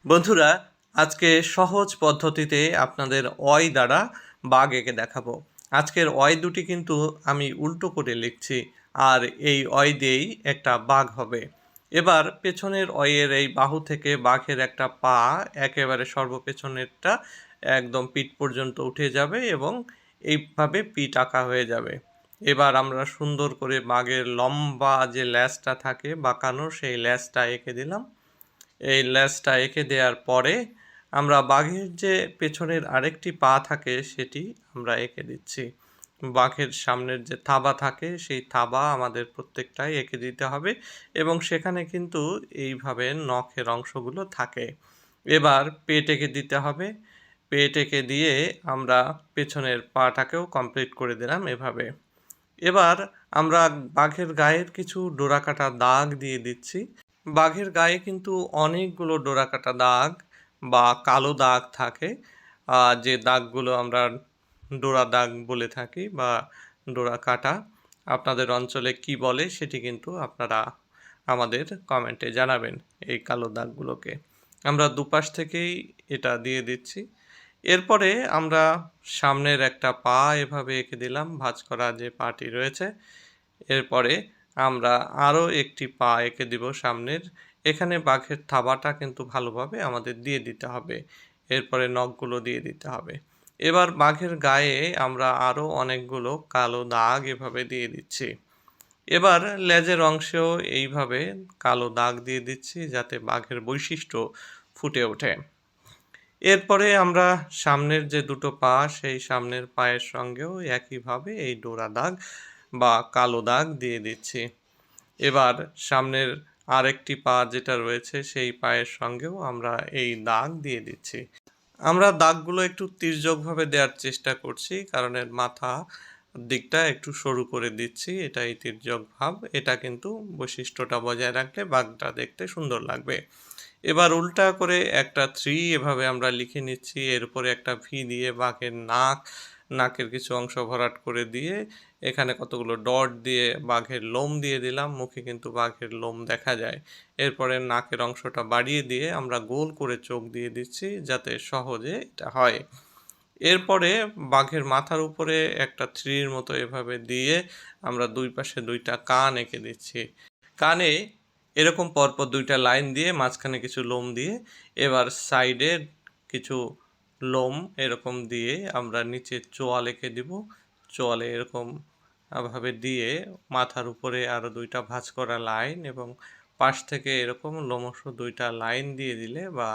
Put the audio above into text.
বন্ধুরা, আজকে সহজ পদ্ধতিতে আপনাদের অয় দ্বারা বাঘ এঁকে দেখাবো। আজকের অয় দুটি কিন্তু আমি উল্টো করে লিখছি, আর এই অয় দিয়েই একটা বাঘ হবে। এবার পেছনের অয়ের এই বাহু থেকে বাঘের একটা পা একেবারে সর্বপেছনেরটা একদম পিঠ পর্যন্ত উঠে যাবে এবং এইভাবে পিঠ আঁকা হয়ে যাবে। এবার আমরা সুন্দর করে বাঘের লম্বা যে ল্যাজটা থাকে বাঁকানো, সেই ল্যাজটা এঁকে দিলাম। এই ল্যাজটা এঁকে দেওয়ার পরে আমরা বাঘের যে পেছনের আরেকটি পা থাকে সেটি আমরা এঁকে দিচ্ছি। বাঘের সামনের যে থাবা থাকে সেই থাবা আমাদের প্রত্যেকটাই এঁকে দিতে হবে এবং সেখানে কিন্তু এইভাবে নখের অংশগুলো থাকে। এবার পেট এঁকে দিতে হবে। পেট এঁকে দিয়ে আমরা পেছনের পাটাকেও কমপ্লিট করে দিলাম এভাবে। এবার আমরা বাঘের গায়ের কিছু ডোরাকাটা দাগ দিয়ে দিচ্ছি। বাঘের গায়ে কিন্তু অনেকগুলো ডোরাকাটা দাগ বা কালো দাগ থাকে, যে দাগগুলো আমরা ডোরা দাগ বলে থাকি বা ডোরা কাটা। আপনাদের অঞ্চলে কি বলে সেটি কিন্তু আপনারা আমাদের কমেন্টে জানাবেন। এই কালো দাগগুলোকে আমরা দুপাশ থেকেই এটা দিয়ে দিচ্ছি। এরপরে আমরা সামনের একটা পা এভাবে এঁকে দিলাম, ভাঁজ করা যে পাটি রয়েছে। এরপরে আমরা আরও একটি পা এঁকে দিব সামনের। এখানে বাঘের থাবাটা কিন্তু ভালোভাবে আমাদের দিয়ে দিতে হবে। এরপরে নখগুলো দিয়ে দিতে হবে। এবার বাঘের গায়ে আমরা আরও অনেকগুলো কালো দাগ এভাবে দিয়ে দিচ্ছি। এবার লেজের অংশেও এইভাবে কালো দাগ দিয়ে দিচ্ছি যাতে বাঘের বৈশিষ্ট্য ফুটে ওঠে। এরপরে আমরা সামনের যে দুটো পা সেই সামনের পায়ের সঙ্গেও একইভাবে এই ডোরা দাগ বা কালো দাগ দিয়ে দিচ্ছি। এবার সামনের আরেকটি পা যেটা রয়েছে সেই পায়ের সঙ্গেও আমরা এই দাগ দিয়ে দিচ্ছি। আমরা দাগগুলো একটু তির্যকভাবে দেওয়ার চেষ্টা করছি, কারণ এর মাথা দিকটা একটু সরু করে দিচ্ছি। এটাই তির্যক ভাব। এটা কিন্তু বৈশিষ্ট্যটা বজায় রাখলে বাঘটা দেখতে সুন্দর লাগবে। এবার উল্টা করে একটা 3 এভাবে আমরা লিখে নিচ্ছি। এর উপরে একটা ভি দিয়ে বাঘের নাকের কিছু অংশ ভরাট করে দিয়ে এখানে কতগুলো ডট দিয়ে বাঘের লোম দিয়ে দিলাম। মুখে কিন্তু বাঘের লোম দেখা যায়। এরপরে নাকের অংশটা বাড়িয়ে দিয়ে আমরা গোল করে চোখ দিয়ে দিচ্ছি যাতে সহজে এটা হয়। এরপরে বাঘের মাথার উপরে একটা 3-র মতো এভাবে দিয়ে আমরা দুই পাশে দুইটা কান এঁকে দিচ্ছি। কানে এরকম পরপর দুইটা লাইন দিয়ে মাঝখানে কিছু লোম দিয়ে এবার সাইডে কিছু লোম এরকম দিয়ে আমরা নিচে চোয়াল এঁকে দিব। চোয়ালে এরকম ভাবে দিয়ে মাথার উপরে আরও দুইটা ভাঁজ করা লাইন এবং পাশ থেকে এরকম লোমশ দুইটা লাইন দিয়ে দিলে বা